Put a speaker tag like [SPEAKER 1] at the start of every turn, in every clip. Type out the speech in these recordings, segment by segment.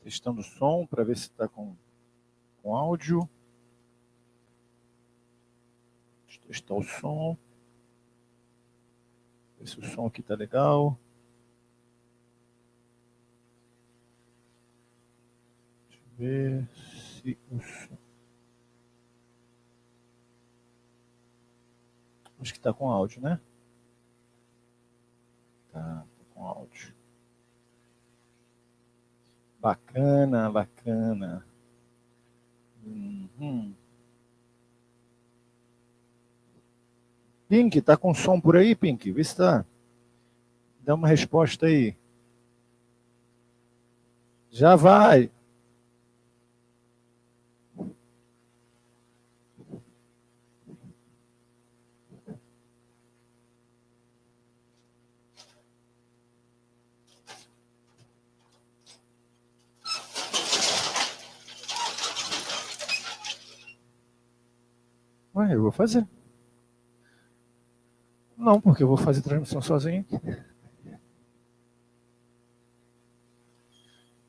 [SPEAKER 1] Testando o som para ver se está com áudio. Deixa eu testar o som. Ver se o som aqui está legal. Deixa eu ver se o som. Acho que está com áudio, né? Tá com áudio. Bacana, bacana. Pink, tá com som por aí, Pink? Vê se tá. Dá uma resposta aí. Já vai. Ué, eu vou fazer. Não, porque eu vou fazer transmissão sozinho.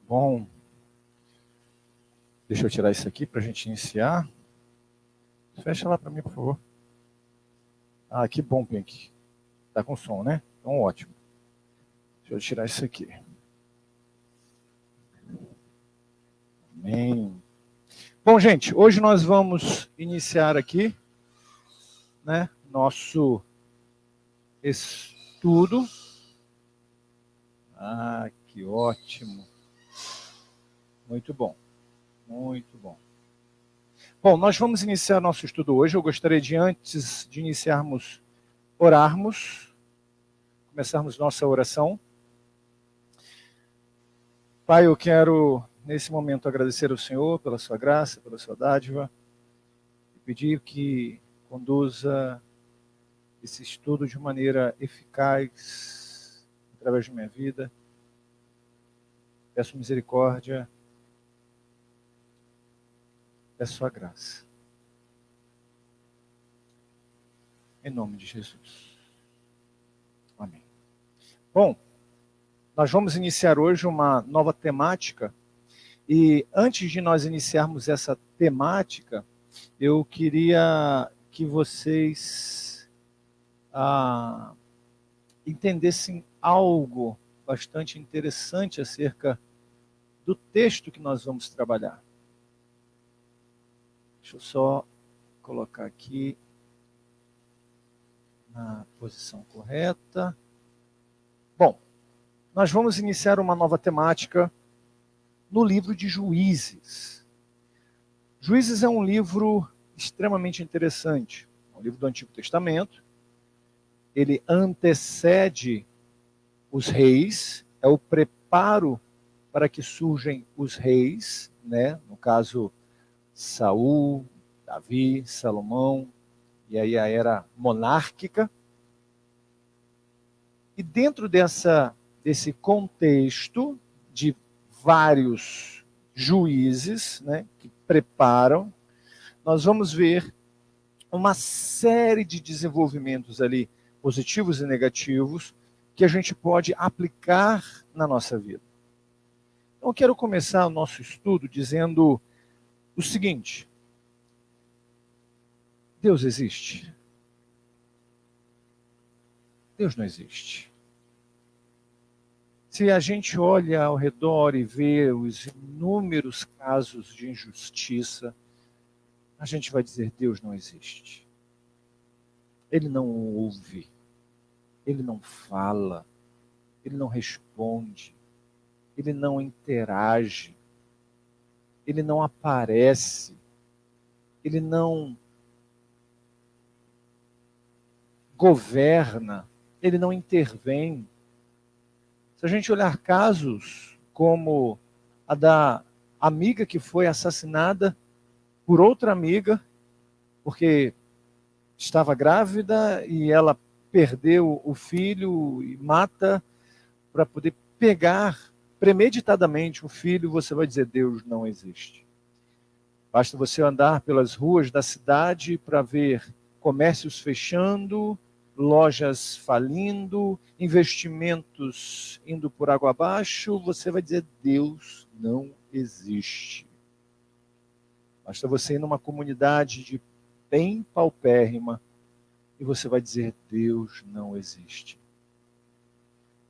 [SPEAKER 1] Bom, deixa eu tirar isso aqui para a gente iniciar. Fecha lá para mim, por favor. Ah, que bom, Pink. Tá com som, né? Então, ótimo. Deixa eu tirar isso aqui. Amém. Bom, gente, hoje nós vamos iniciar aqui, né, nosso estudo. Ah, que ótimo. Muito bom. Muito bom. Bom, nós vamos iniciar nosso estudo hoje. Eu gostaria de, antes de iniciarmos, orarmos, começarmos nossa oração. Pai, eu quero, nesse momento, agradecer ao Senhor pela sua graça, pela sua dádiva, e pedir que conduza esse estudo de maneira eficaz, através de minha vida. Peço misericórdia, peço a graça. Em nome de Jesus. Amém. Bom, nós vamos iniciar hoje uma nova temática. E antes de nós iniciarmos essa temática, eu queria que vocês entendessem algo bastante interessante acerca do texto que nós vamos trabalhar. Deixa eu só colocar aqui na posição correta. Bom, nós vamos iniciar uma nova temática no livro de Juízes. Juízes é um livro extremamente interessante. É um livro do Antigo Testamento. Ele antecede os reis, é o preparo para que surjam os reis, né? No caso, Saul, Davi, Salomão, e aí a era monárquica. E dentro desse contexto de vários juízes, né, que preparam, nós vamos ver uma série de desenvolvimentos ali, positivos e negativos, que a gente pode aplicar na nossa vida. Então, eu quero começar o nosso estudo dizendo o seguinte: Deus existe? Deus não existe. Se a gente olha ao redor e vê os inúmeros casos de injustiça, a gente vai dizer: Deus não existe. Ele não ouve, ele não fala, ele não responde, ele não interage, ele não aparece, ele não governa, ele não intervém. Se a gente olhar casos como a da amiga que foi assassinada por outra amiga, porque estava grávida e ela perdeu o filho e mata para poder pegar premeditadamente o filho, você vai dizer: Deus não existe. Basta você andar pelas ruas da cidade para ver comércios fechando, lojas falindo, investimentos indo por água abaixo, você vai dizer: Deus não existe. Basta você ir numa comunidade de bem paupérrima e você vai dizer: Deus não existe.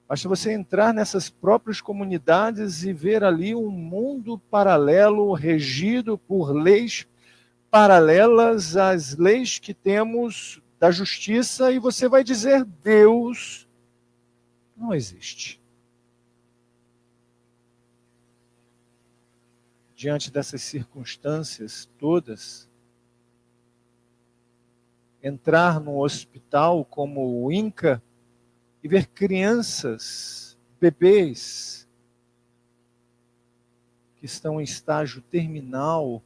[SPEAKER 1] Basta você entrar nessas próprias comunidades e ver ali um mundo paralelo, regido por leis paralelas às leis que temos da justiça, e você vai dizer: Deus não existe. Diante dessas circunstâncias todas, entrar num hospital como o INCA e ver crianças, bebês, que estão em estágio terminal,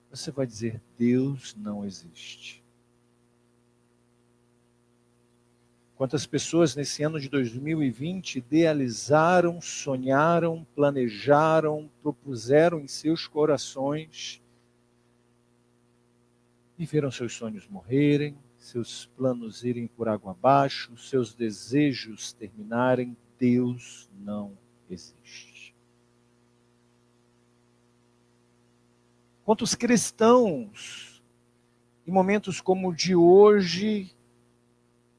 [SPEAKER 1] você vai dizer: Deus não existe. Quantas pessoas nesse ano de 2020 idealizaram, sonharam, planejaram, propuseram em seus corações e viram seus sonhos morrerem, seus planos irem por água abaixo, seus desejos terminarem. Deus não existe. Quantos cristãos, em momentos como o de hoje,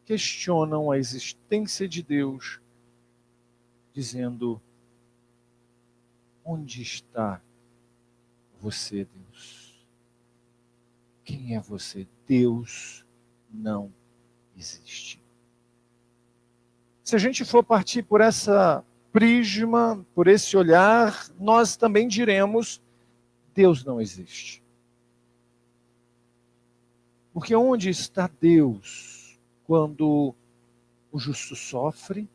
[SPEAKER 1] questionam a existência de Deus, dizendo: onde está você, Deus? Quem é você? Deus não existe. Se a gente for partir por essa prisma, por esse olhar, nós também diremos: Deus não existe. Porque onde está Deus quando o justo sofre?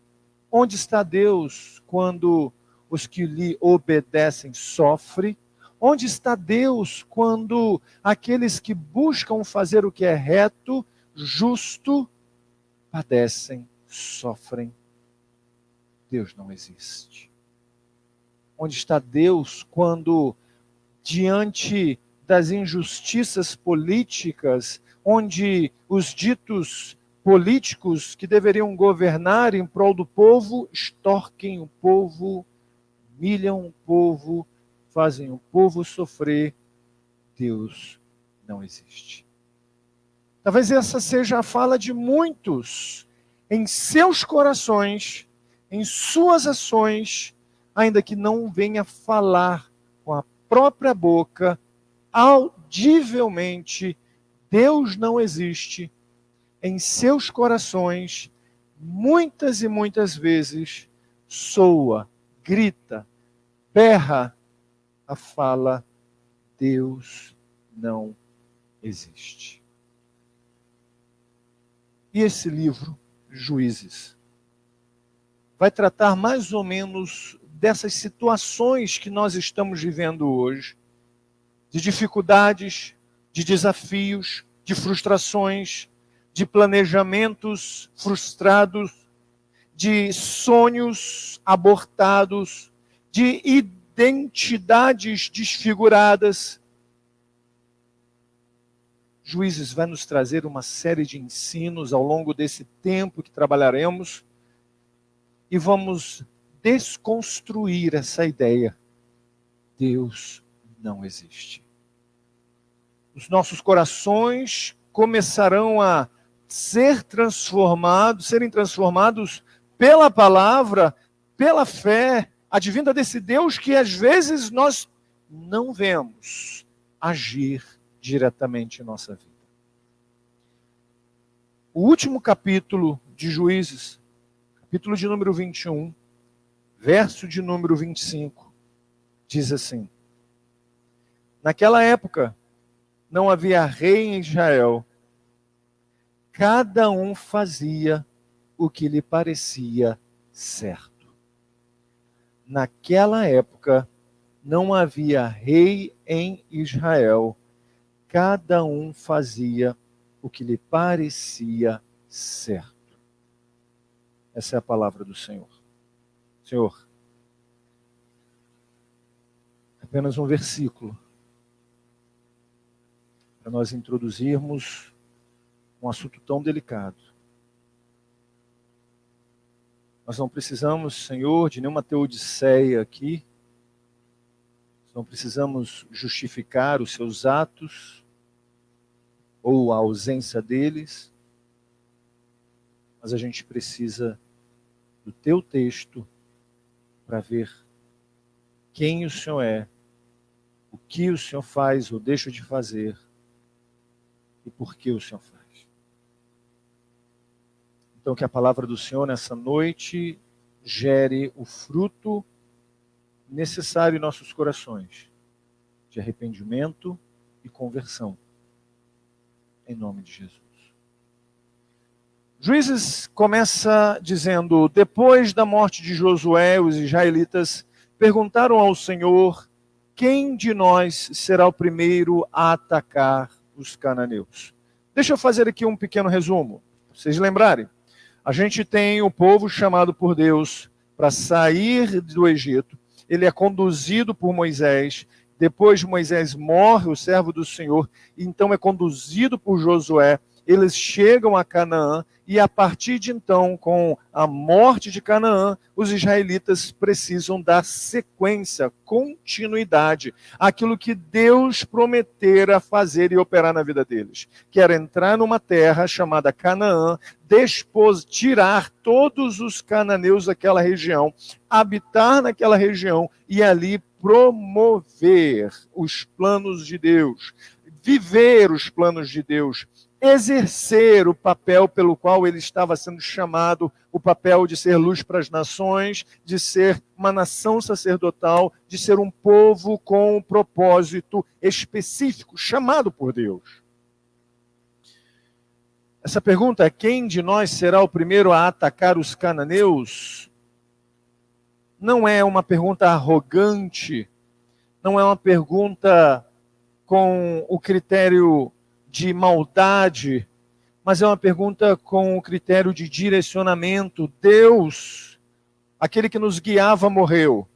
[SPEAKER 1] Onde está Deus quando os que lhe obedecem sofrem? Onde está Deus quando aqueles que buscam fazer o que é reto, justo, padecem, sofrem? Deus não existe. Onde está Deus quando, diante das injustiças políticas, onde os ditos políticos que deveriam governar em prol do povo extorquem o povo, humilham o povo, fazem o povo sofrer? Deus não existe. Talvez essa seja a fala de muitos em seus corações, em suas ações, ainda que não venha falar com a própria boca, audivelmente: Deus não existe. Em seus corações, muitas e muitas vezes, soa, grita, berra a fala: Deus não existe. E esse livro, Juízes, vai tratar mais ou menos dessas situações que nós estamos vivendo hoje, de dificuldades, de desafios, de frustrações, de planejamentos frustrados, de sonhos abortados, de identidades desfiguradas. Juízes vai nos trazer uma série de ensinos ao longo desse tempo que trabalharemos e vamos desconstruir essa ideia: Deus não existe. Os nossos corações começarão a serem transformados pela palavra, pela fé, advinda desse Deus que às vezes nós não vemos agir diretamente em nossa vida. O último capítulo de Juízes, capítulo de número 21, verso de número 25, diz assim: naquela época não havia rei em Israel, cada um fazia o que lhe parecia certo. Naquela época não havia rei em Israel, cada um fazia o que lhe parecia certo. Essa é a palavra do Senhor. Senhor, apenas um versículo para nós introduzirmos um assunto tão delicado. Nós não precisamos, Senhor, de nenhuma teodiceia aqui, Não precisamos justificar os seus atos ou a ausência deles, mas a gente precisa do teu texto para ver quem o Senhor é, o que o Senhor faz ou deixa de fazer e por que o Senhor faz. Então, que a palavra do Senhor nessa noite gere o fruto necessário em nossos corações de arrependimento e conversão. Em nome de Jesus. Juízes começa dizendo: depois da morte de Josué, os israelitas perguntaram ao Senhor: quem de nós será o primeiro a atacar os cananeus? Deixa eu fazer aqui um pequeno resumo, para vocês lembrarem. A gente tem o povo chamado por Deus para sair do Egito. Ele é conduzido por Moisés. Depois Moisés morre, o servo do Senhor. Então é conduzido por Josué. Eles chegam a Canaã. E a partir de então, com a morte de Canaã, os israelitas precisam dar sequência, continuidade, àquilo que Deus prometera fazer e operar na vida deles. Que era entrar numa terra chamada Canaã, tirar todos os cananeus daquela região, habitar naquela região e ali promover os planos de Deus, viver os planos de Deus, exercer o papel pelo qual ele estava sendo chamado, o papel de ser luz para as nações, de ser uma nação sacerdotal, de ser um povo com um propósito específico, chamado por Deus. Essa pergunta, quem de nós será o primeiro a atacar os cananeus, não é uma pergunta arrogante, não é uma pergunta com o critério de maldade, mas é uma pergunta com o critério de direcionamento. Deus, aquele que nos guiava, morreu.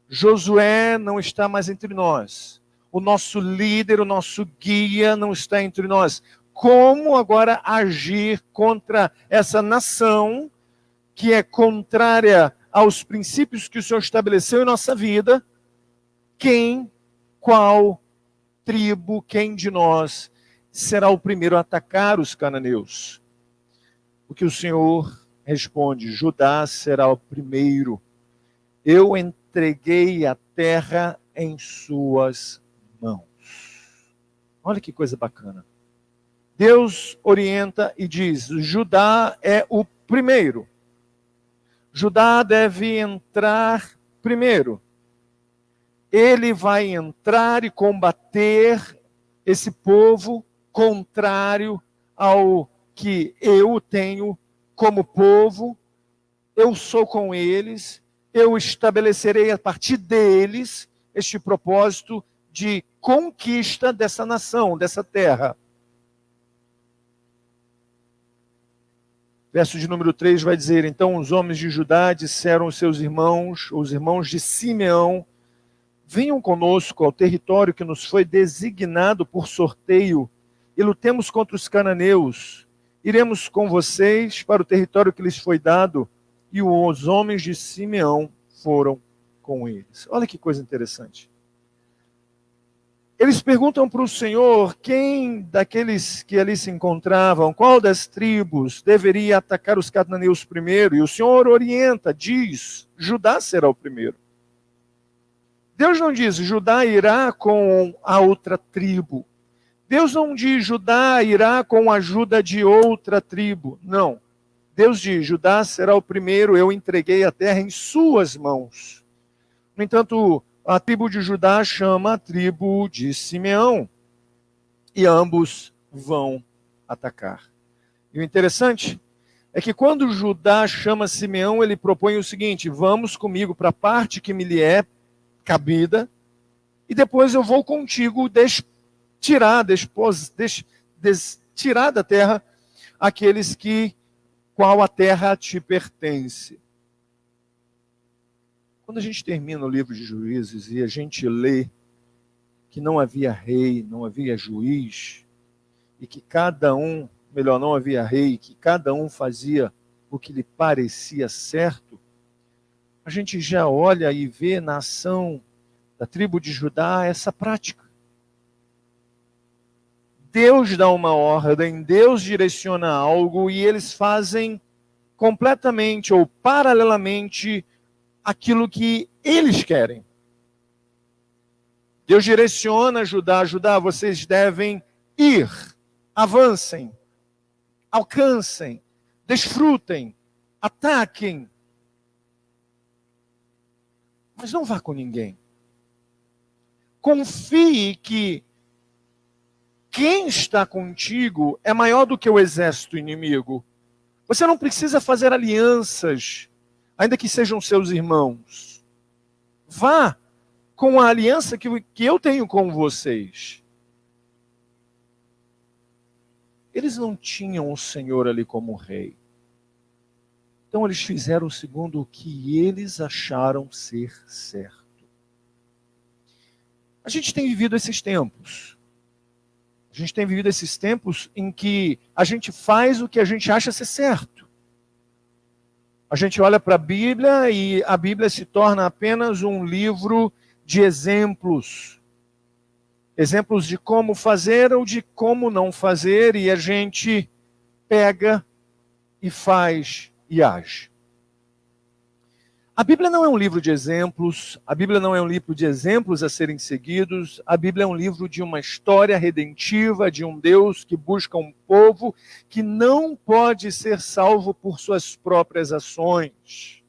[SPEAKER 1] Josué não está mais entre nós. O nosso líder, o nosso guia não está entre nós. Como agora agir contra essa nação que é contrária aos princípios que o Senhor estabeleceu em nossa vida? Qual tribo, quem de nós será o primeiro a atacar os cananeus? O que o Senhor responde: Judá será o primeiro. Eu entreguei a terra em suas mãos. Olha que coisa bacana. Deus orienta e diz: Judá é o primeiro. Judá deve entrar primeiro. Ele vai entrar e combater esse povo contrário ao que eu tenho como povo. Eu sou com eles, eu estabelecerei a partir deles este propósito de conquista dessa nação, dessa terra. Verso de número 3 vai dizer: então os homens de Judá disseram aos seus irmãos, os irmãos de Simeão: venham conosco ao território que nos foi designado por sorteio e lutemos contra os cananeus. Iremos com vocês para o território que lhes foi dado. E os homens de Simeão foram com eles. Olha que coisa interessante. Eles perguntam para o Senhor quem daqueles que ali se encontravam, qual das tribos deveria atacar os cananeus primeiro. E o Senhor orienta, diz: Judá será o primeiro. Deus não diz: Judá irá com a outra tribo. Deus não diz: Judá irá com a ajuda de outra tribo. Não. Deus diz: Judá será o primeiro, eu entreguei a terra em suas mãos. No entanto, a tribo de Judá chama a tribo de Simeão. E ambos vão atacar. E o interessante é que quando Judá chama Simeão, ele propõe o seguinte: vamos comigo para a parte que me lhe é cabida, e depois eu vou contigo tirar da terra aqueles qual a terra te pertence. Quando a gente termina o livro de Juízes e a gente lê que não havia rei, não havia juiz, e que não havia rei, que cada um fazia o que lhe parecia certo, a gente já olha e vê na ação da tribo de Judá essa prática. Deus dá uma ordem, Deus direciona algo e eles fazem completamente ou paralelamente aquilo que eles querem. Deus direciona Judá, vocês devem ir, avancem, alcancem, desfrutem, ataquem. Mas não vá com ninguém. Confie que quem está contigo é maior do que o exército inimigo. Você não precisa fazer alianças, ainda que sejam seus irmãos. Vá com a aliança que eu tenho com vocês. Eles não tinham o Senhor ali como rei. Então eles fizeram segundo o que eles acharam ser certo. A gente tem vivido esses tempos. A gente tem vivido esses tempos em que a gente faz o que a gente acha ser certo. A gente olha para a Bíblia e a Bíblia se torna apenas um livro de exemplos. Exemplos de como fazer ou de como não fazer, e a gente pega e faz e age. A Bíblia não é um livro de exemplos, a Bíblia não é um livro de exemplos a serem seguidos, a Bíblia é um livro de uma história redentiva, de um Deus que busca um povo que não pode ser salvo por suas próprias ações.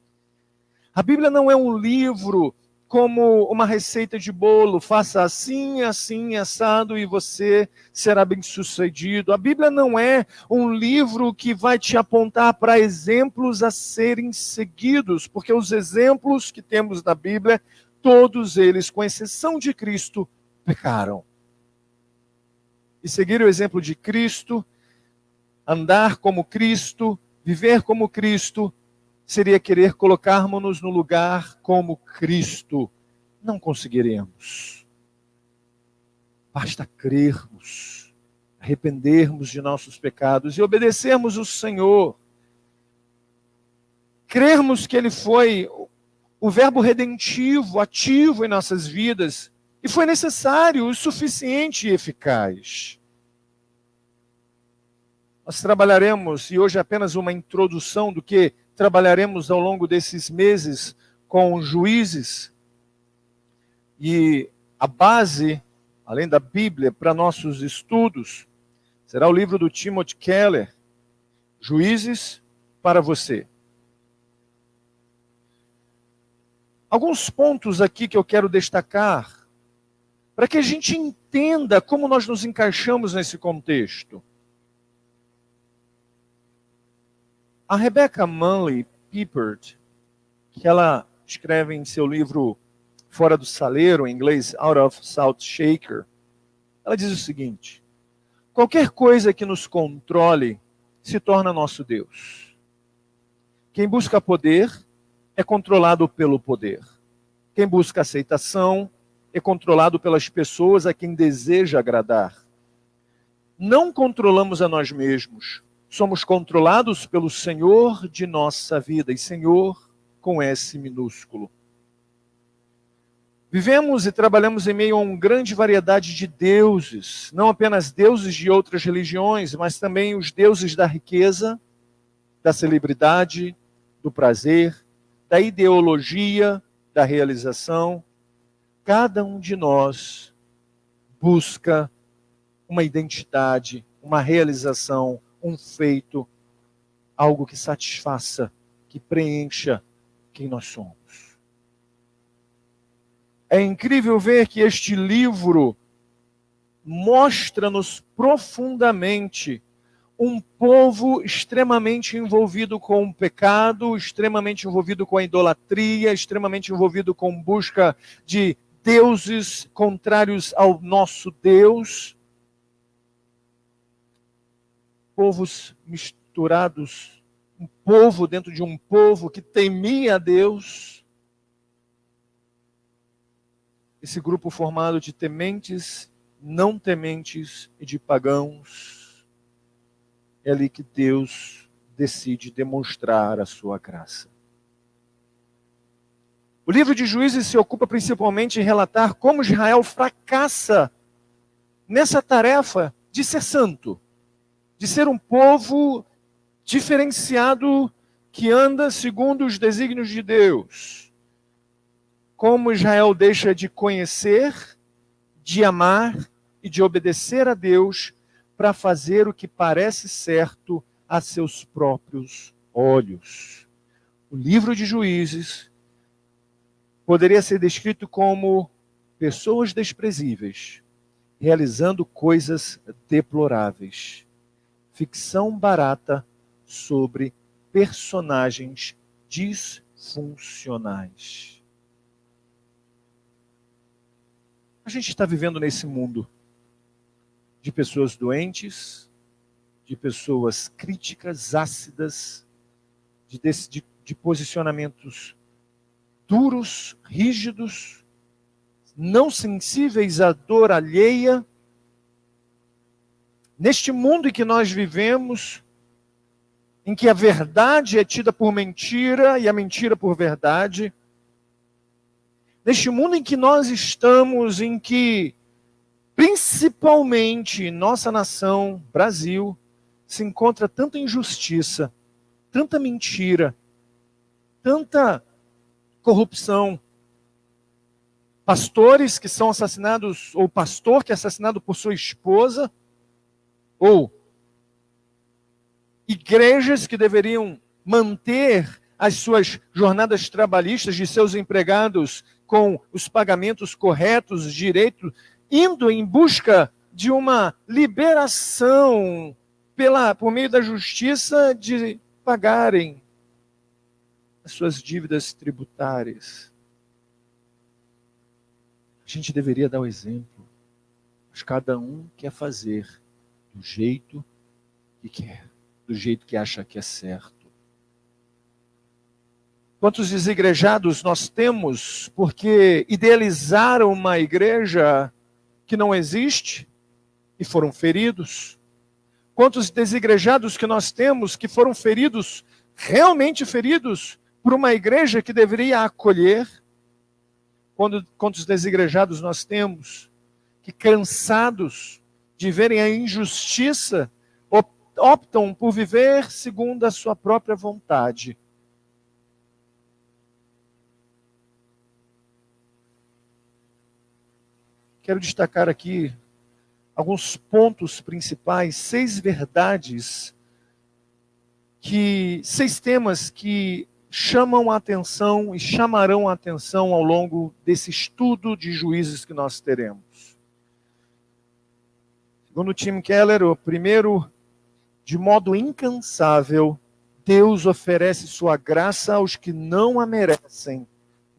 [SPEAKER 1] A Bíblia não é um livro como uma receita de bolo, faça assim, assim, assado e você será bem-sucedido. A Bíblia não é um livro que vai te apontar para exemplos a serem seguidos, porque os exemplos que temos na Bíblia, todos eles, com exceção de Cristo, pecaram. E seguir o exemplo de Cristo, andar como Cristo, viver como Cristo, seria querer colocarmos-nos no lugar como Cristo. Não conseguiremos. Basta crermos, arrependermos de nossos pecados e obedecermos o Senhor. Crermos que Ele foi o verbo redentivo, ativo em nossas vidas, e foi necessário, o suficiente e eficaz. Nós trabalharemos, e hoje é apenas uma introdução do que trabalharemos ao longo desses meses com Juízes. E a base, além da Bíblia, para nossos estudos, será o livro do Timothy Keller, Juízes para você. Alguns pontos aqui que eu quero destacar, para que a gente entenda como nós nos encaixamos nesse contexto. A Rebecca Manley Pippert, que ela escreve em seu livro Fora do Saleiro, em inglês Out of Salt Shaker, ela diz o seguinte: qualquer coisa que nos controle se torna nosso Deus. Quem busca poder é controlado pelo poder. Quem busca aceitação é controlado pelas pessoas a quem deseja agradar. Não controlamos a nós mesmos. Somos controlados pelo Senhor de nossa vida, e Senhor com S minúsculo. Vivemos e trabalhamos em meio a uma grande variedade de deuses, não apenas deuses de outras religiões, mas também os deuses da riqueza, da celebridade, do prazer, da ideologia, da realização. Cada um de nós busca uma identidade, uma realização, um feito, algo que satisfaça, que preencha quem nós somos. É incrível ver que este livro mostra-nos profundamente um povo extremamente envolvido com o pecado, extremamente envolvido com a idolatria, extremamente envolvido com busca de deuses contrários ao nosso Deus. Povos misturados, um povo dentro de um povo que temia a Deus. Esse grupo formado de tementes, não tementes e de pagãos, é ali que Deus decide demonstrar a sua graça. O livro de Juízes se ocupa principalmente em relatar como Israel fracassa nessa tarefa de ser santo, de ser um povo diferenciado que anda segundo os desígnios de Deus. Como Israel deixa de conhecer, de amar e de obedecer a Deus para fazer o que parece certo a seus próprios olhos. O livro de Juízes poderia ser descrito como pessoas desprezíveis, realizando coisas deploráveis. Ficção barata sobre personagens disfuncionais. A gente está vivendo nesse mundo de pessoas doentes, de pessoas críticas, ácidas, de posicionamentos duros, rígidos, não sensíveis à dor alheia. Neste mundo em que nós vivemos, em que a verdade é tida por mentira e a mentira por verdade, neste mundo em que nós estamos, em que principalmente nossa nação, Brasil, se encontra tanta injustiça, tanta mentira, tanta corrupção, pastores que são assassinados, ou pastor que é assassinado por sua esposa, ou igrejas que deveriam manter as suas jornadas trabalhistas de seus empregados com os pagamentos corretos, direito, indo em busca de uma liberação por meio da justiça de pagarem as suas dívidas tributárias. A gente deveria dar o exemplo, mas cada um quer fazer do jeito que quer, do jeito que acha que é certo. Quantos desigrejados nós temos porque idealizaram uma igreja que não existe e foram feridos? Quantos desigrejados que nós temos que foram feridos, realmente feridos, por uma igreja que deveria acolher? Quantos desigrejados nós temos que, cansados de verem a injustiça, optam por viver segundo a sua própria vontade? Quero destacar aqui alguns pontos principais, 6 verdades, 6 temas que chamam a atenção e chamarão a atenção ao longo desse estudo de Juízes que nós teremos. Segundo Tim Keller, o primeiro, de modo incansável, Deus oferece sua graça aos que não a merecem,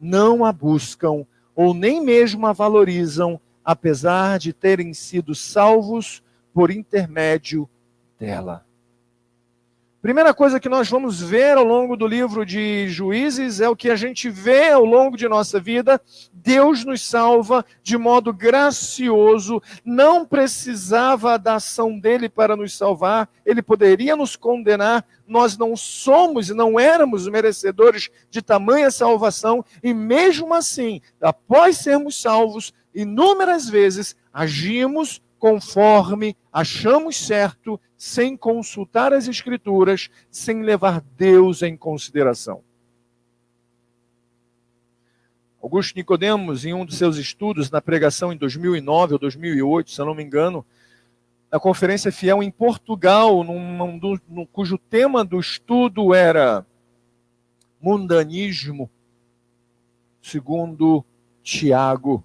[SPEAKER 1] não a buscam ou nem mesmo a valorizam, apesar de terem sido salvos por intermédio dela. Primeira coisa que nós vamos ver ao longo do livro de Juízes é o que a gente vê ao longo de nossa vida. Deus nos salva de modo gracioso, não precisava da ação dele para nos salvar, ele poderia nos condenar, nós não somos e não éramos merecedores de tamanha salvação, e mesmo assim, após sermos salvos, inúmeras vezes agimos conforme achamos certo, sem consultar as Escrituras, sem levar Deus em consideração. Augusto Nicodemos, em um dos seus estudos, na pregação em 2009 ou 2008, se eu não me engano, na Conferência Fiel em Portugal, cujo tema do estudo era mundanismo, segundo Tiago.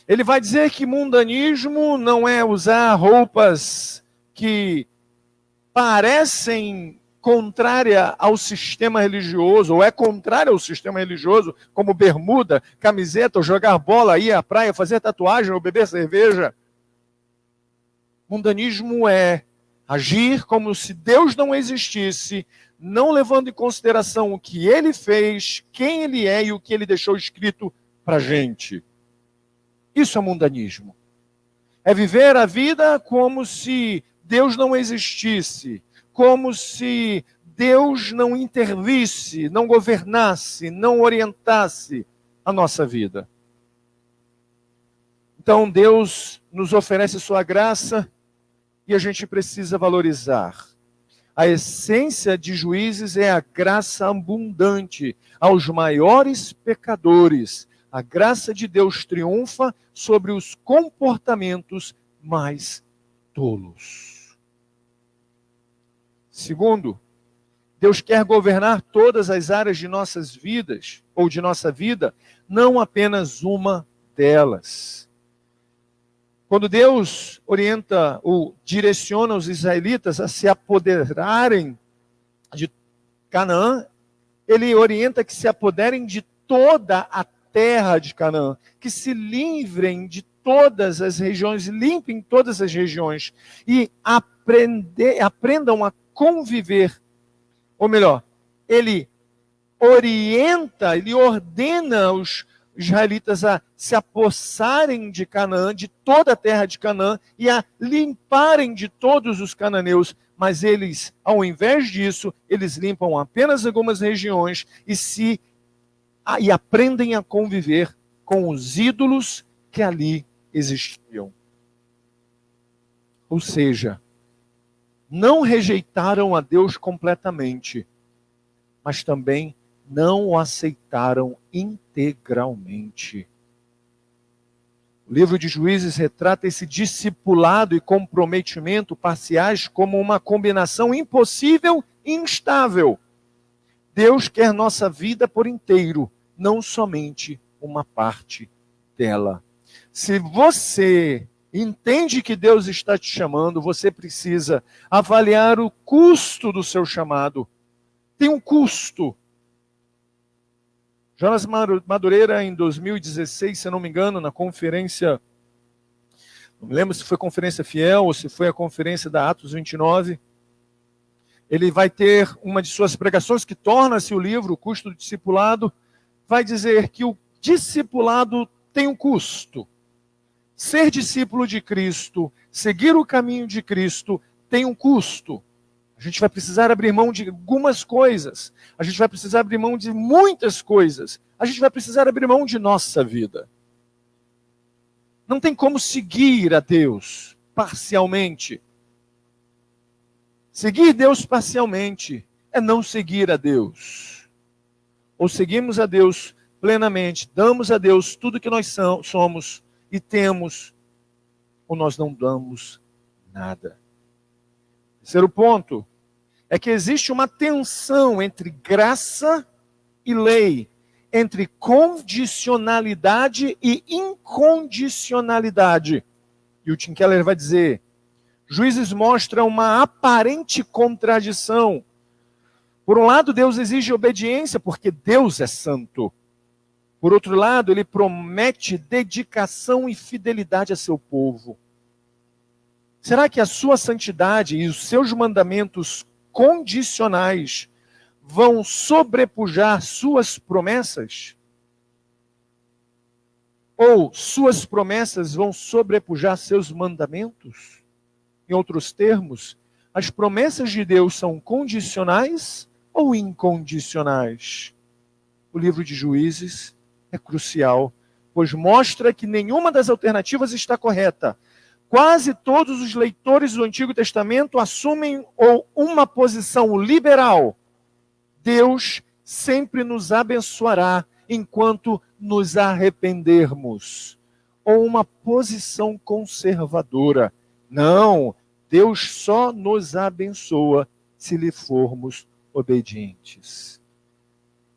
[SPEAKER 1] Ele vai dizer que mundanismo não é usar roupas que parecem contrária ao sistema religioso, ou é contrária ao sistema religioso, como bermuda, camiseta, ou jogar bola, ir à praia, fazer tatuagem, ou beber cerveja. Mundanismo é agir como se Deus não existisse, não levando em consideração o que Ele fez, quem Ele é e o que Ele deixou escrito para a gente. Isso é mundanismo. É viver a vida como se Deus não existisse, como se Deus não intervisse, não governasse, não orientasse a nossa vida. Então Deus nos oferece sua graça e a gente precisa valorizar. A essência de Juízes é a graça abundante aos maiores pecadores. A graça de Deus triunfa sobre os comportamentos mais tolos. Segundo, Deus quer governar todas as áreas de nossas vidas, ou de nossa vida, não apenas uma delas. Quando Deus orienta ou direciona os israelitas a se apoderarem de Canaã, Ele orienta que se apoderem de toda a terra de Canaã, que se livrem de todas as regiões, limpem todas as regiões e aprendam a conviver. Ou melhor, Ele orienta, Ele ordena os israelitas a se apossarem de Canaã, de toda a terra de Canaã, e a limparem de todos os cananeus. Mas eles, ao invés disso, eles limpam apenas algumas regiões e aprendem a conviver com os ídolos que ali existiam. Ou seja, não rejeitaram a Deus completamente, mas também não o aceitaram integralmente. O livro de Juízes retrata esse discipulado e comprometimento parciais como uma combinação impossível e instável. Deus quer nossa vida por inteiro, não somente uma parte dela. Se você entende que Deus está te chamando, você precisa avaliar o custo do seu chamado. Tem um custo. Jonas Madureira, em 2016, se não me engano, na conferência, não me lembro se foi a Conferência Fiel ou se foi a conferência da Atos 29, ele vai ter uma de suas pregações, que torna-se o livro, O Custo do Discipulado, vai dizer que o discipulado tem um custo. Ser discípulo de Cristo, seguir o caminho de Cristo, tem um custo. A gente vai precisar abrir mão de algumas coisas. A gente vai precisar abrir mão de muitas coisas. A gente vai precisar abrir mão de nossa vida. Não tem como seguir a Deus parcialmente. Seguir Deus parcialmente é não seguir a Deus. Ou seguimos a Deus plenamente, damos a Deus tudo que nós somos e temos, ou nós não damos nada. Terceiro ponto é que existe uma tensão entre graça e lei, entre condicionalidade e incondicionalidade. E o Tim Keller vai dizer, Juízes mostra uma aparente contradição. Por um lado, Deus exige obediência, porque Deus é santo. Por outro lado, Ele promete dedicação e fidelidade a seu povo. Será que a sua santidade e os seus mandamentos condicionais vão sobrepujar suas promessas? Ou suas promessas vão sobrepujar seus mandamentos? Em outros termos, as promessas de Deus são condicionais ou incondicionais? O livro de Juízes é crucial, pois mostra que nenhuma das alternativas está correta. Quase todos os leitores do Antigo Testamento assumem uma posição liberal. Deus sempre nos abençoará enquanto nos arrependermos. Ou uma posição conservadora. Não, Deus só nos abençoa se lhe formos obedientes.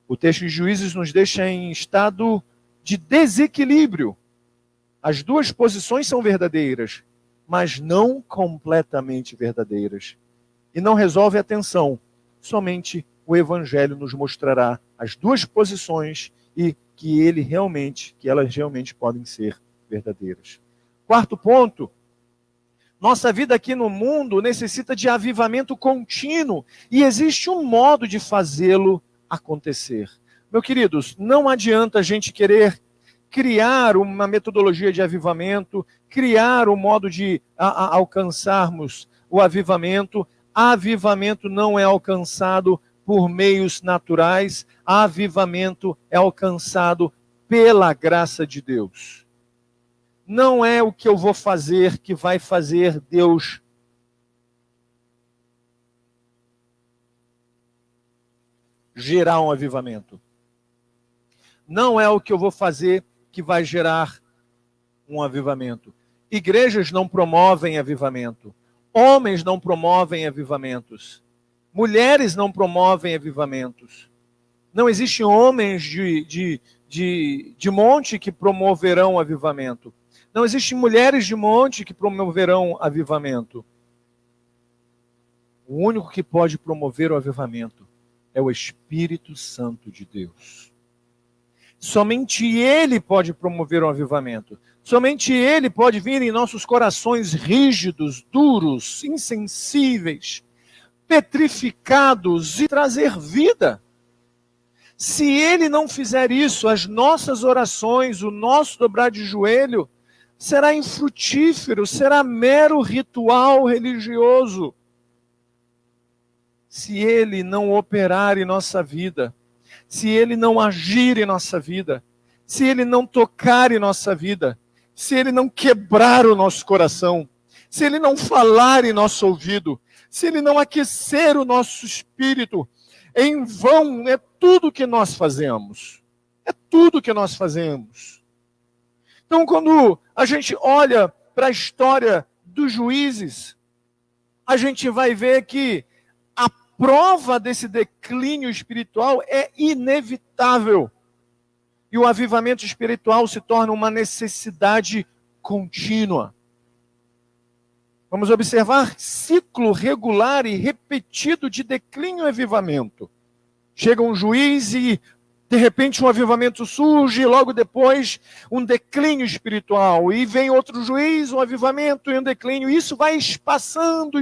[SPEAKER 1] O texto de Juízes nos deixa em estado de desequilíbrio. As duas posições são verdadeiras, mas não completamente verdadeiras. E não resolve a tensão. Somente o Evangelho nos mostrará as duas posições e que elas realmente podem ser verdadeiras. Quarto ponto, nossa vida aqui no mundo necessita de avivamento contínuo e existe um modo de fazê-lo acontecer. Meus queridos, não adianta a gente querer criar uma metodologia de avivamento, criar um modo de alcançarmos o avivamento Avivamento não é alcançado por meios naturais, avivamento é alcançado pela graça de Deus. Não é o que eu vou fazer que vai fazer Deus gerar um avivamento. Não é o que eu vou fazer que vai gerar um avivamento. Igrejas não promovem avivamento. Homens não promovem avivamentos. Mulheres não promovem avivamentos. Não existem homens de monte que promoverão avivamento. Não existem mulheres de monte que promoverão avivamento. O único que pode promover o avivamento é o Espírito Santo de Deus. Somente Ele pode promover um avivamento. Somente Ele pode vir em nossos corações rígidos, duros, insensíveis, petrificados e trazer vida. Se Ele não fizer isso, as nossas orações, o nosso dobrar de joelho, será infrutífero, será mero ritual religioso. Se Ele não operar em nossa vida, se Ele não agir em nossa vida, se Ele não tocar em nossa vida, se Ele não quebrar o nosso coração, se Ele não falar em nosso ouvido, se Ele não aquecer o nosso espírito, em vão é tudo que nós fazemos. É tudo que nós fazemos. Então, quando a gente olha para a história dos juízes, a gente vai ver que a prova desse declínio espiritual é inevitável. E o avivamento espiritual se torna uma necessidade contínua. Vamos observar ciclo regular e repetido de declínio e avivamento. Chega um juiz e, de repente, um avivamento surge, e logo depois, um declínio espiritual. E vem outro juiz, um avivamento e um declínio. E isso vai espaçando,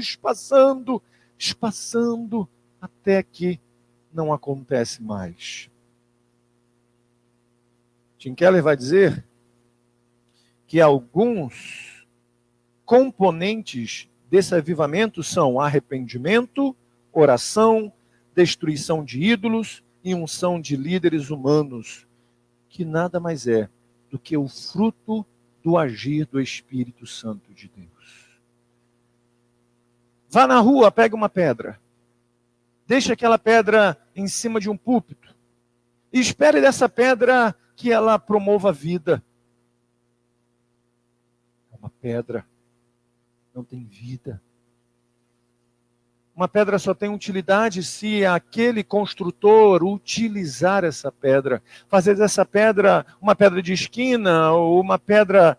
[SPEAKER 1] até que não acontece mais. Tim Keller vai dizer que alguns componentes desse avivamento são arrependimento, oração, destruição de ídolos e unção de líderes humanos, que nada mais é do que o fruto do agir do Espírito Santo de Deus. Vá na rua, pega uma pedra, deixa aquela pedra em cima de um púlpito e espere dessa pedra que ela promova a vida. É uma pedra, não tem vida. Uma pedra só tem utilidade se aquele construtor utilizar essa pedra. Fazer dessa pedra uma pedra de esquina, ou uma pedra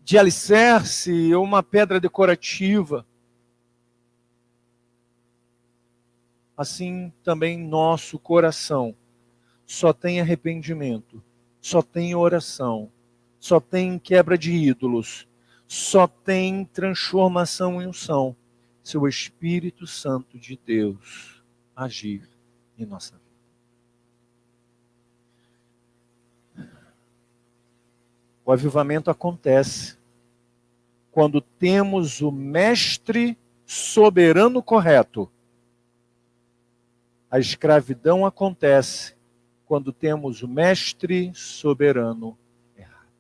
[SPEAKER 1] de alicerce, ou uma pedra decorativa. Assim também nosso coração só tem arrependimento, só tem oração, só tem quebra de ídolos, só tem transformação em unção, se o Espírito Santo de Deus agir em nossa vida. O avivamento acontece quando temos o mestre soberano correto. A escravidão acontece quando temos o mestre soberano errado.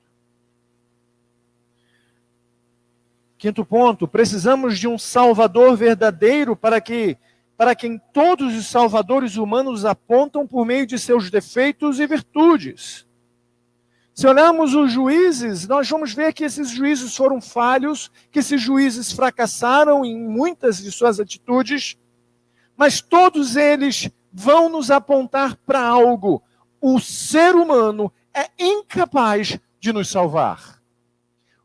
[SPEAKER 1] Quinto ponto, precisamos de um Salvador verdadeiro para quem todos os salvadores humanos apontam por meio de seus defeitos e virtudes. Se olharmos os juízes, nós vamos ver que esses juízes foram falhos, que esses juízes fracassaram em muitas de suas atitudes, mas todos eles vão nos apontar para algo. O ser humano é incapaz de nos salvar.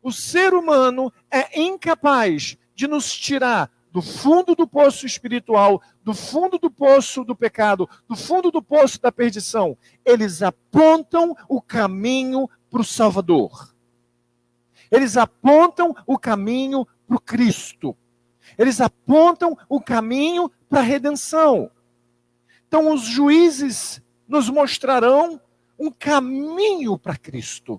[SPEAKER 1] O ser humano é incapaz de nos tirar do fundo do poço espiritual, do fundo do poço do pecado, do fundo do poço da perdição. Eles apontam o caminho para o Salvador. Eles apontam o caminho para o Cristo. Eles apontam o caminho para a redenção. Então os juízes nos mostrarão um caminho para Cristo.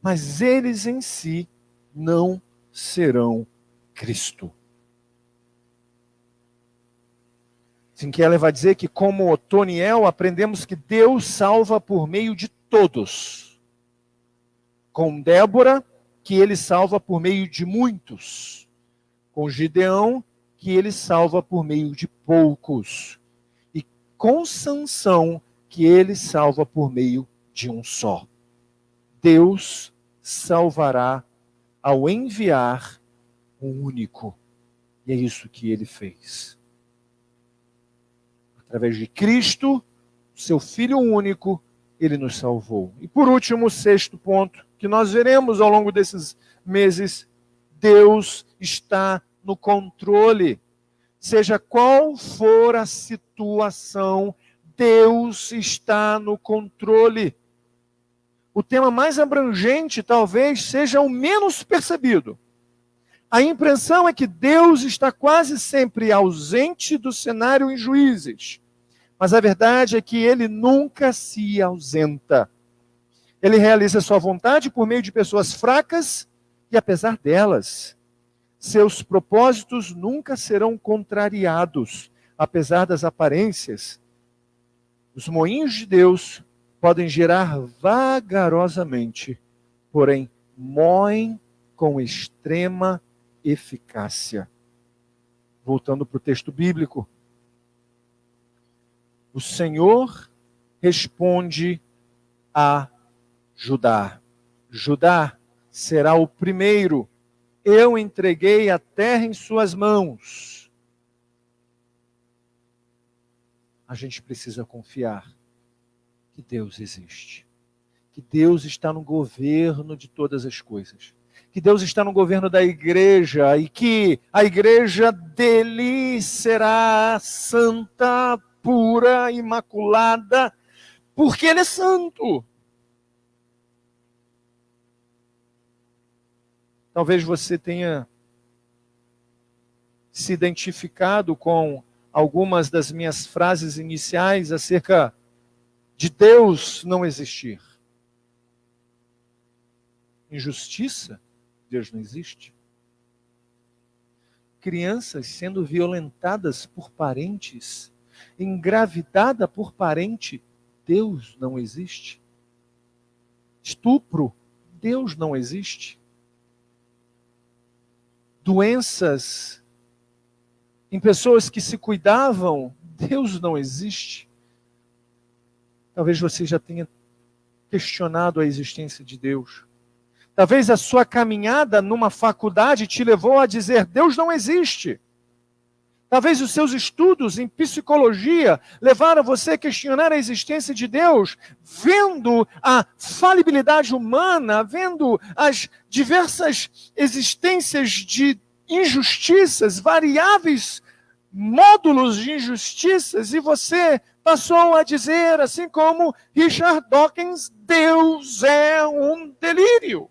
[SPEAKER 1] Mas eles em si não serão Cristo. Assim que ela vai dizer que, como Otoniel, aprendemos que Deus salva por meio de todos. Com Débora, que ele salva por meio de muitos. Com Gideão, que ele salva por meio de poucos. E com Sansão, que ele salva por meio de um só. Deus salvará ao enviar um único. E é isso que ele fez. Através de Cristo, seu Filho único, ele nos salvou. E por último, o sexto ponto, que nós veremos ao longo desses meses, Deus está no controle. Seja qual for a situação, Deus está no controle. O tema mais abrangente talvez seja o menos percebido. A impressão é que Deus está quase sempre ausente do cenário em Juízes. Mas a verdade é que ele nunca se ausenta. Ele realiza sua vontade por meio de pessoas fracas e, apesar delas, seus propósitos nunca serão contrariados, apesar das aparências. Os moinhos de Deus podem girar vagarosamente, porém moem com extrema eficácia. Voltando para o texto bíblico. O Senhor responde a Judá. Judá será o primeiro. Eu entreguei a terra em suas mãos. A gente precisa confiar que Deus existe. Que Deus está no governo de todas as coisas. Que Deus está no governo da igreja e que a igreja dele será santa, pura, imaculada, porque ele é santo. Talvez você tenha se identificado com algumas das minhas frases iniciais acerca de Deus não existir. Injustiça, Deus não existe. Crianças sendo violentadas por parentes, engravidada por parente, Deus não existe. Estupro, Deus não existe. Doenças em pessoas que se cuidavam, Deus não existe. Talvez você já tenha questionado a existência de Deus. Talvez a sua caminhada numa faculdade te levou a dizer, Deus não existe. Talvez os seus estudos em psicologia levaram você a questionar a existência de Deus, vendo a falibilidade humana, vendo as diversas existências de injustiças, variáveis módulos de injustiças, e você passou a dizer, assim como Richard Dawkins, Deus é um delírio.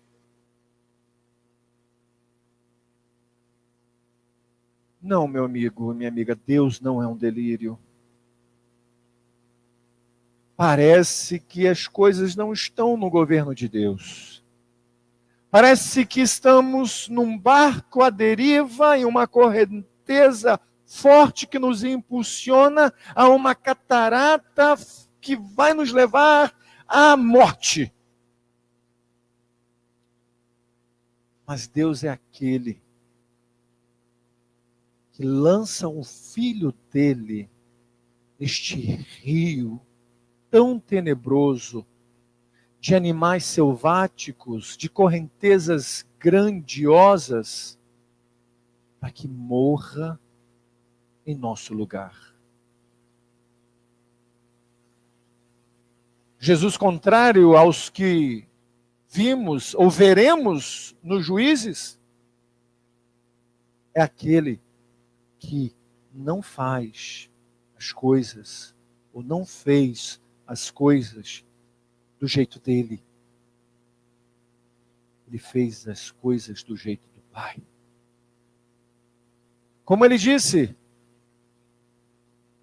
[SPEAKER 1] Não, meu amigo, minha amiga, Deus não é um delírio. Parece que as coisas não estão no governo de Deus. Parece que estamos num barco à deriva, em uma correnteza forte que nos impulsiona a uma catarata que vai nos levar à morte. Mas Deus é aquele que lança o filho dele neste rio tão tenebroso de animais selváticos, de correntezas grandiosas, para que morra em nosso lugar. Jesus, contrário aos que vimos ou veremos nos Juízes, é aquele que não faz as coisas, ou não fez as coisas do jeito dele. Ele fez as coisas do jeito do Pai. Como ele disse,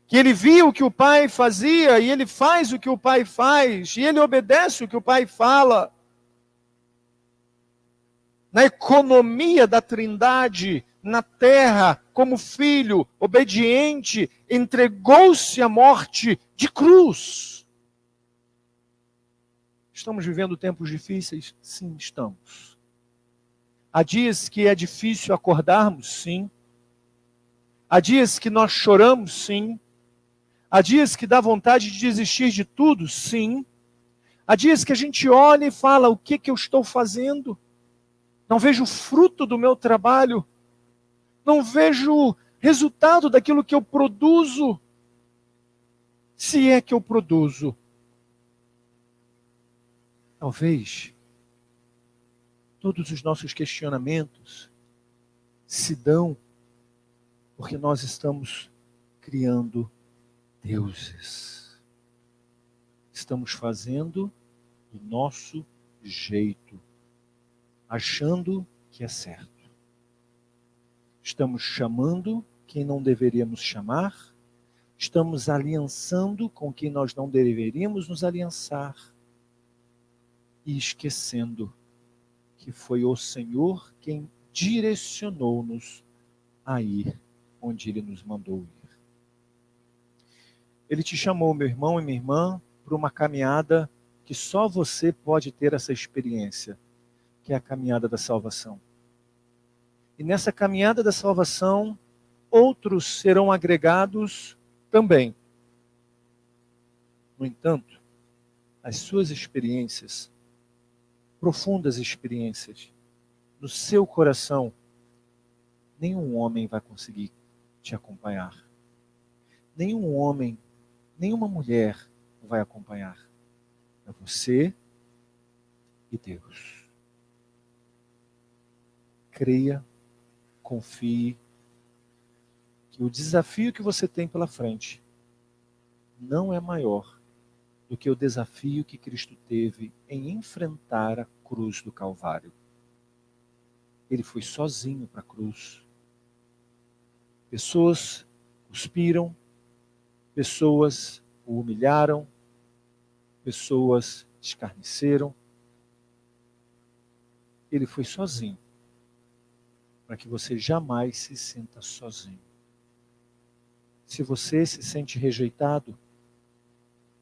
[SPEAKER 1] que ele viu o que o Pai fazia, e ele faz o que o Pai faz, e ele obedece o que o Pai fala. Na economia da Trindade, na terra, como filho obediente, entregou-se à morte de cruz. Estamos vivendo tempos difíceis? Sim, estamos. Há dias que é difícil acordarmos? Sim. Há dias que nós choramos? Sim. Há dias que dá vontade de desistir de tudo? Sim. Há dias que a gente olha e fala, o que eu estou fazendo? Não vejo fruto do meu trabalho. Não vejo resultado daquilo que eu produzo. Se é que eu produzo. Talvez todos os nossos questionamentos se dão porque nós estamos criando deuses. Estamos fazendo do nosso jeito, achando que é certo. Estamos chamando quem não deveríamos chamar, estamos aliançando com quem nós não deveríamos nos aliançar e esquecendo que foi o Senhor quem direcionou-nos a ir onde Ele nos mandou ir. Ele te chamou, meu irmão e minha irmã, para uma caminhada que só você pode ter essa experiência, que é a caminhada da salvação. E nessa caminhada da salvação, outros serão agregados também. No entanto, as suas experiências, profundas experiências, no seu coração, nenhum homem vai conseguir te acompanhar. Nenhum homem, nenhuma mulher vai acompanhar. É você e Deus. Creia, confie, que o desafio que você tem pela frente não é maior do que o desafio que Cristo teve em enfrentar a cruz do Calvário. Ele foi sozinho para a cruz. Pessoas cuspiram, pessoas o humilharam, pessoas escarneceram. Ele foi sozinho, para que você jamais se sinta sozinho. Se você se sente rejeitado,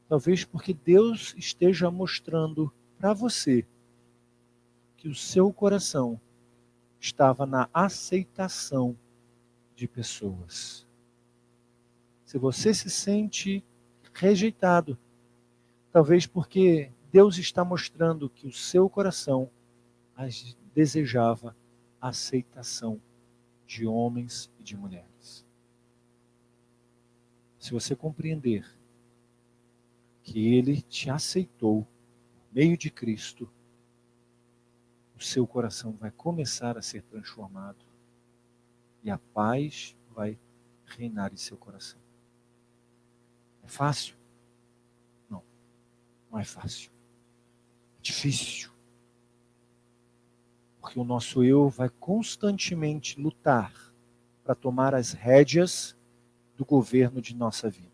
[SPEAKER 1] talvez porque Deus esteja mostrando para você que o seu coração estava na aceitação de pessoas. Se você se sente rejeitado, talvez porque Deus está mostrando que o seu coração desejava a aceitação de homens e de mulheres. Se você compreender que Ele te aceitou por meio de Cristo, o seu coração vai começar a ser transformado e a paz vai reinar em seu coração. É fácil? Não, não é fácil. É difícil. Porque o nosso eu vai constantemente lutar para tomar as rédeas do governo de nossa vida.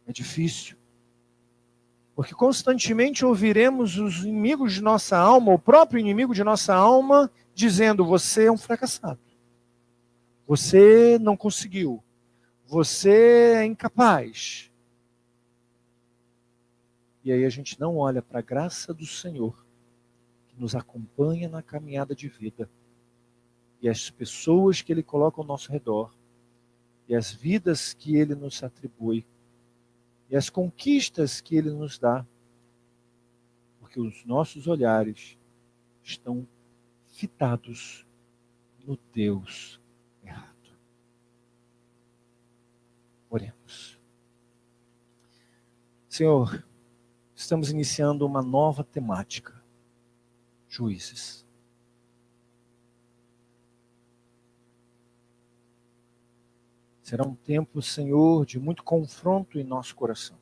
[SPEAKER 1] É difícil. Porque constantemente ouviremos os inimigos de nossa alma, o próprio inimigo de nossa alma, dizendo: você é um fracassado. Você não conseguiu. Você é incapaz. E aí a gente não olha para a graça do Senhor, que nos acompanha na caminhada de vida. E as pessoas que Ele coloca ao nosso redor. E as vidas que Ele nos atribui. E as conquistas que Ele nos dá. Porque os nossos olhares estão fitados no Deus errado. Oremos. Senhor, estamos iniciando uma nova temática. Juízes. Será um tempo, Senhor, de muito confronto em nosso coração.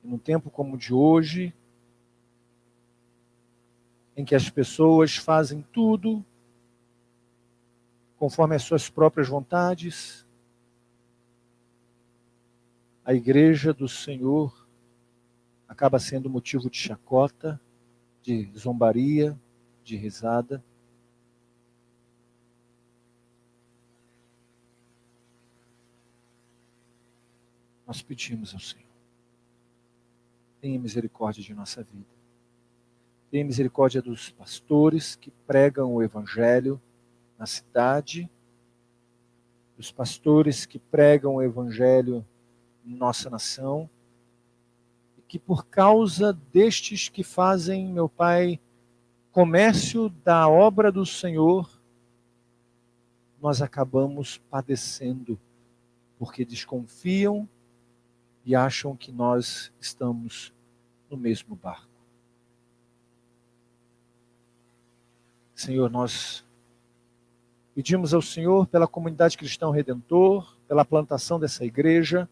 [SPEAKER 1] E num tempo como o de hoje, em que as pessoas fazem tudo conforme as suas próprias vontades, a igreja do Senhor acaba sendo motivo de chacota, de zombaria, de risada. Nós pedimos ao Senhor, tenha misericórdia de nossa vida. Tenha misericórdia dos pastores que pregam o Evangelho na cidade, dos pastores que pregam o Evangelho em nossa nação, e que por causa destes que fazem, meu Pai, comércio da obra do Senhor, nós acabamos padecendo, porque desconfiam e acham que nós estamos no mesmo barco. Senhor, nós pedimos ao Senhor pela comunidade Cristão Redentor, pela plantação dessa igreja,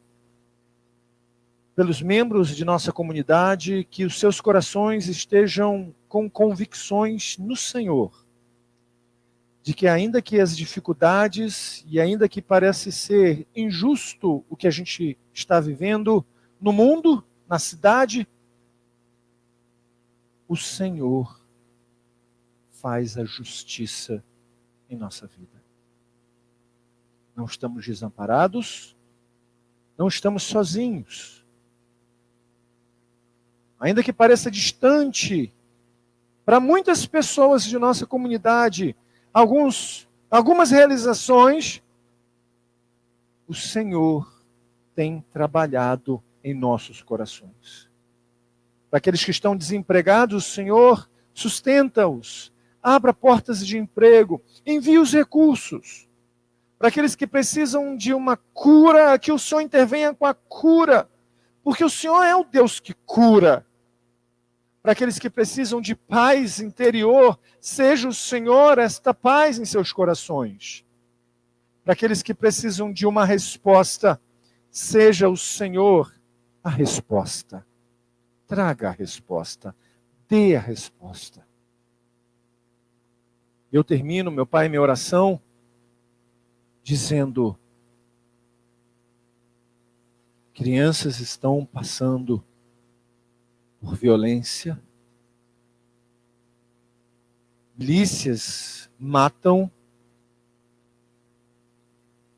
[SPEAKER 1] pelos membros de nossa comunidade, que os seus corações estejam com convicções no Senhor, de que ainda que as dificuldades e ainda que parece ser injusto o que a gente está vivendo no mundo, na cidade, o Senhor faz a justiça em nossa vida. Não estamos desamparados, não estamos sozinhos. Ainda que pareça distante, para muitas pessoas de nossa comunidade, algumas realizações, o Senhor tem trabalhado em nossos corações. Para aqueles que estão desempregados, o Senhor sustenta-os, abra portas de emprego, envie os recursos. Para aqueles que precisam de uma cura, que o Senhor intervenha com a cura, porque o Senhor é o Deus que cura. Para aqueles que precisam de paz interior, seja o Senhor esta paz em seus corações. Para aqueles que precisam de uma resposta, seja o Senhor a resposta. Traga a resposta, dê a resposta. Eu termino, meu Pai, minha oração, dizendo: crianças estão passando por violência, milícias matam,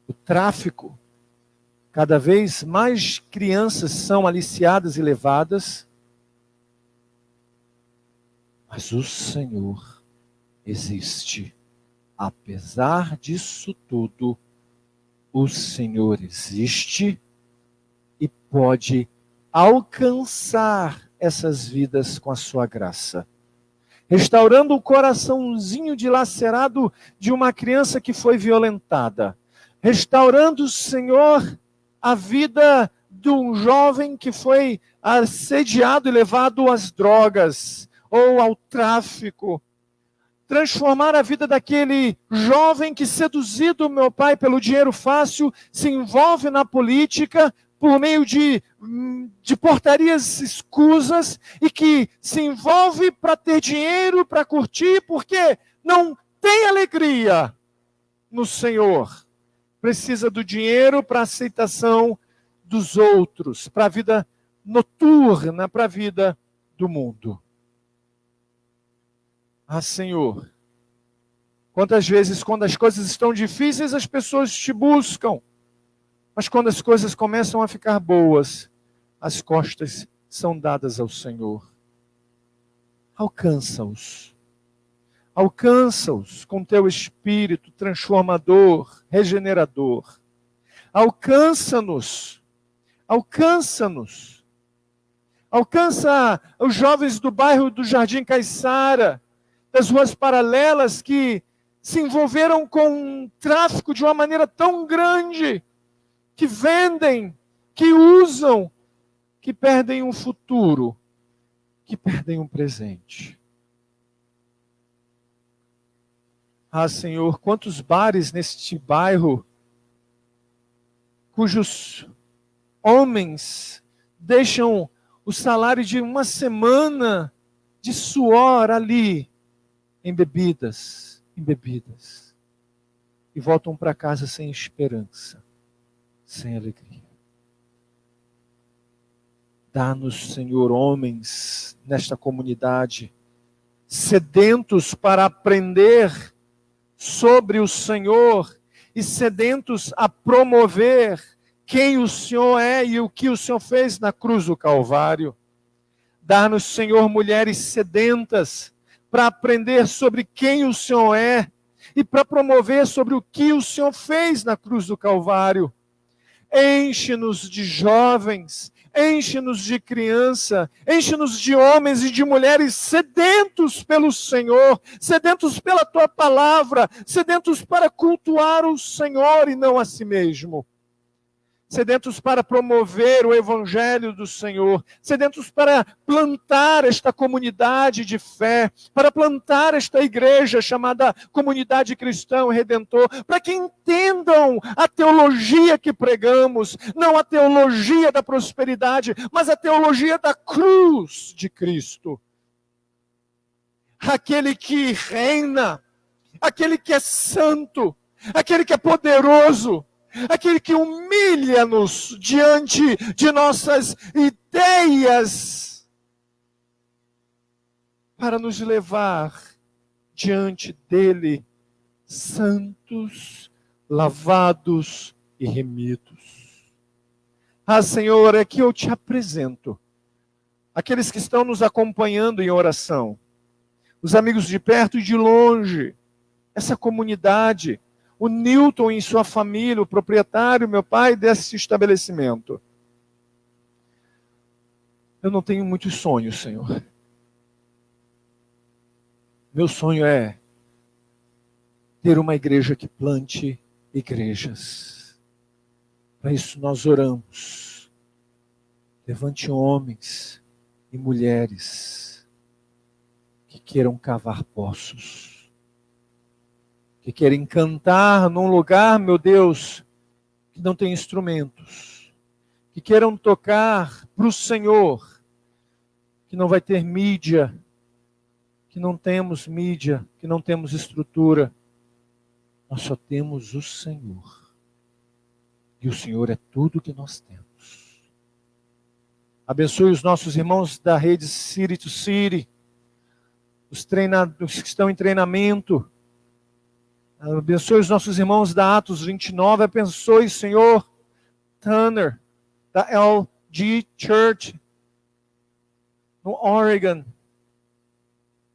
[SPEAKER 1] o tráfico, cada vez mais crianças são aliciadas e levadas, mas o Senhor existe. Apesar disso tudo, o Senhor existe e pode alcançar essas vidas com a sua graça. Restaurando o coraçãozinho dilacerado de uma criança que foi violentada. Restaurando, Senhor, a vida de um jovem que foi assediado e levado às drogas ou ao tráfico. Transformar a vida daquele jovem que, seduzido, meu Pai, pelo dinheiro fácil, se envolve na política por meio de portarias escusas e que se envolve para ter dinheiro, para curtir, porque não tem alegria no Senhor. Precisa do dinheiro para a aceitação dos outros, para a vida noturna, para a vida do mundo. Ah, Senhor, quantas vezes, quando as coisas estão difíceis, as pessoas te buscam. Mas quando as coisas começam a ficar boas, as costas são dadas ao Senhor. Alcança-os. Alcança-os com teu espírito transformador, regenerador. Alcança-nos. Alcança-nos. Alcança os jovens do bairro do Jardim Caiçara, das ruas paralelas, que se envolveram com o tráfico de uma maneira tão grande, que vendem, que usam, que perdem um futuro, que perdem um presente. Ah, Senhor, quantos bares neste bairro, cujos homens deixam o salário de uma semana de suor ali, em bebidas, e voltam para casa sem esperança, sem alegria. Dá-nos, Senhor, homens nesta comunidade sedentos para aprender sobre o Senhor e sedentos a promover quem o Senhor é e o que o Senhor fez na cruz do Calvário. Dá-nos, Senhor, mulheres sedentas para aprender sobre quem o Senhor é e para promover sobre o que o Senhor fez na cruz do Calvário. Enche-nos de jovens, enche-nos de criança, enche-nos de homens e de mulheres sedentos pelo Senhor, sedentos pela Tua palavra, sedentos para cultuar o Senhor e não a si mesmo. Sedentos para promover o Evangelho do Senhor, sedentos para plantar esta comunidade de fé, para plantar esta igreja chamada Comunidade Cristã Redentor, para que entendam a teologia que pregamos, não a teologia da prosperidade, mas a teologia da cruz de Cristo. Aquele que reina, aquele que é santo, aquele que é poderoso, aquele que humilha-nos diante de nossas ideias para nos levar diante dele santos, lavados e remidos. Ah, Senhor, é que eu te apresento aqueles que estão nos acompanhando em oração, os amigos de perto e de longe, essa comunidade, o Newton e sua família, o proprietário, meu pai, desse estabelecimento. Eu não tenho muitos sonhos, Senhor. Meu sonho é ter uma igreja que plante igrejas. Para isso nós oramos. Levante homens e mulheres que queiram cavar poços, que querem cantar num lugar, meu Deus, que não tem instrumentos, que queiram tocar para o Senhor, que não vai ter mídia, que não temos mídia, que não temos estrutura. Nós só temos o Senhor. E o Senhor é tudo que nós temos. Abençoe os nossos irmãos da rede City to City, os que estão em treinamento. Abençoe os nossos irmãos da Atos 29. Abençoe, Senhor, Tanner, da LG Church, no Oregon.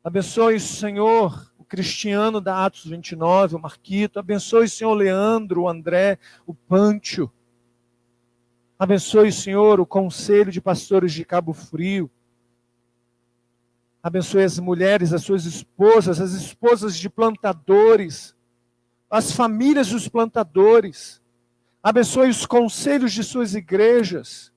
[SPEAKER 1] Abençoe, Senhor, o Cristiano da Atos 29, o Marquito. Abençoe, Senhor, o Leandro, o André, o Pâncio. Abençoe, Senhor, o Conselho de Pastores de Cabo Frio. Abençoe as mulheres, as suas esposas, as esposas de plantadores, as famílias dos plantadores. Abençoe os conselhos de suas igrejas.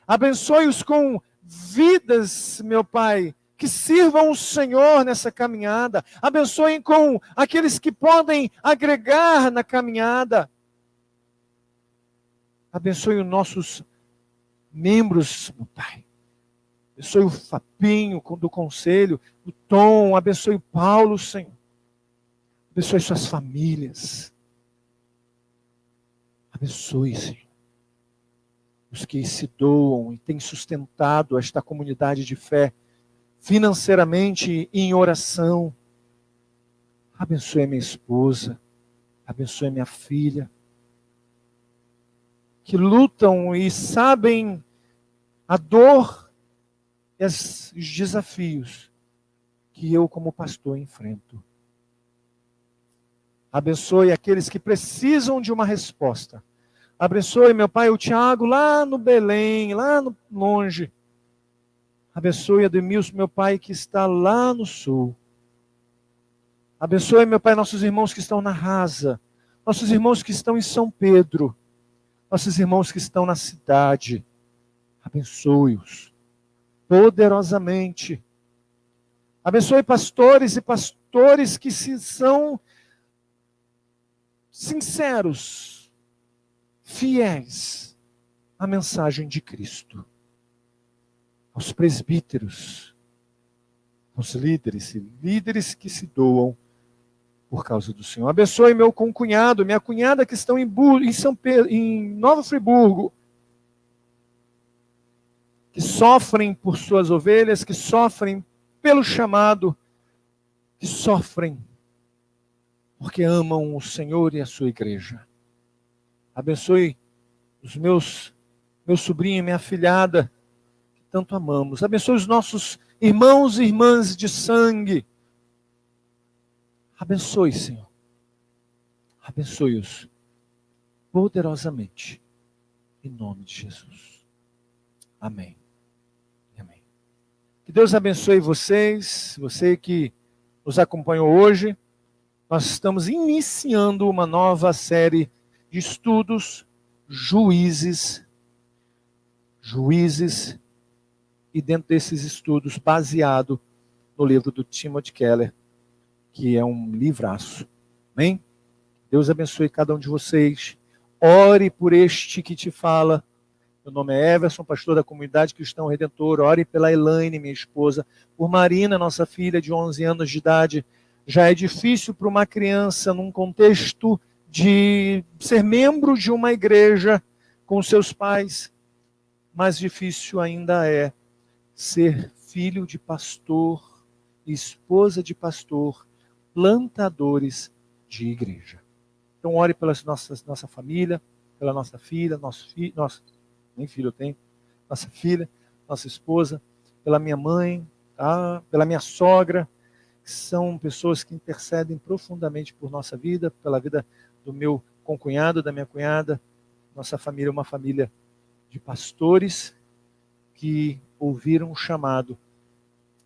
[SPEAKER 1] Abençoe-os com vidas, meu Pai, que sirvam o Senhor nessa caminhada. Abençoe com aqueles que podem agregar na caminhada. Abençoe os nossos membros, meu Pai. Abençoe o Fapinho do conselho, o Tom. Abençoe o Paulo, Senhor. Abençoe suas famílias. Abençoe, Senhor, os que se doam e têm sustentado esta comunidade de fé financeiramente e em oração. Abençoe a minha esposa. Abençoe a minha filha. Que lutam e sabem a dor e os desafios que eu, como pastor, enfrento. Abençoe aqueles que precisam de uma resposta. Abençoe, meu Pai, o Tiago lá no Belém, lá no longe. Abençoe Ademilson, meu Pai, que está lá no sul. Abençoe, meu Pai, nossos irmãos que estão na Rasa, nossos irmãos que estão em São Pedro, nossos irmãos que estão na cidade. Abençoe-os poderosamente. Abençoe pastores e pastores que são sinceros, fiéis à mensagem de Cristo. Aos presbíteros, aos líderes que se doam por causa do Senhor. Abençoe meu concunhado, minha cunhada que estão em São Pedro, em Nova Friburgo, que sofrem por suas ovelhas, que sofrem pelo chamado, que sofrem porque amam o Senhor e a sua igreja. Abençoe os meu sobrinho e minha afilhada, que tanto amamos. Abençoe os nossos irmãos e irmãs de sangue. Abençoe, Senhor. Abençoe-os poderosamente. Em nome de Jesus. Amém. Amém. Que Deus abençoe vocês, você que nos acompanhou hoje. Nós estamos iniciando uma nova série de estudos, juízes, e dentro desses estudos, baseado no livro do Timothy Keller, que é um livraço. Amém? Deus abençoe cada um de vocês. Ore por este que te fala. Meu nome é Everson, pastor da comunidade Cristão Redentor. Ore pela Elaine, minha esposa. Por Marina, nossa filha de 11 anos de idade. Já é difícil para uma criança, num contexto de ser membro de uma igreja com seus pais. Mais difícil ainda é ser filho de pastor, esposa de pastor, plantadores de igreja. Então ore pela nossa família, pela nossa filha, nem filho eu tenho, nossa filha, nossa esposa, pela minha mãe, tá? Pela minha sogra, que são pessoas que intercedem profundamente por nossa vida, pela vida do meu concunhado, da minha cunhada. Nossa família é uma família de pastores que ouviram o chamado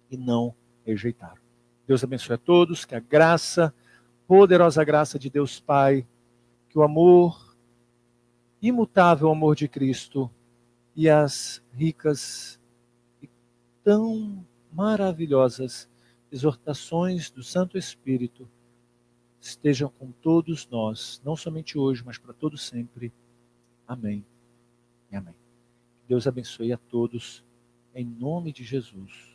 [SPEAKER 1] e não rejeitaram. Deus abençoe a todos, que a graça, poderosa graça de Deus Pai, que o amor, imutável amor de Cristo e as ricas e tão maravilhosas exortações do Santo Espírito estejam com todos nós, não somente hoje, mas para todo sempre. Amém e amém. Deus abençoe a todos, em nome de Jesus.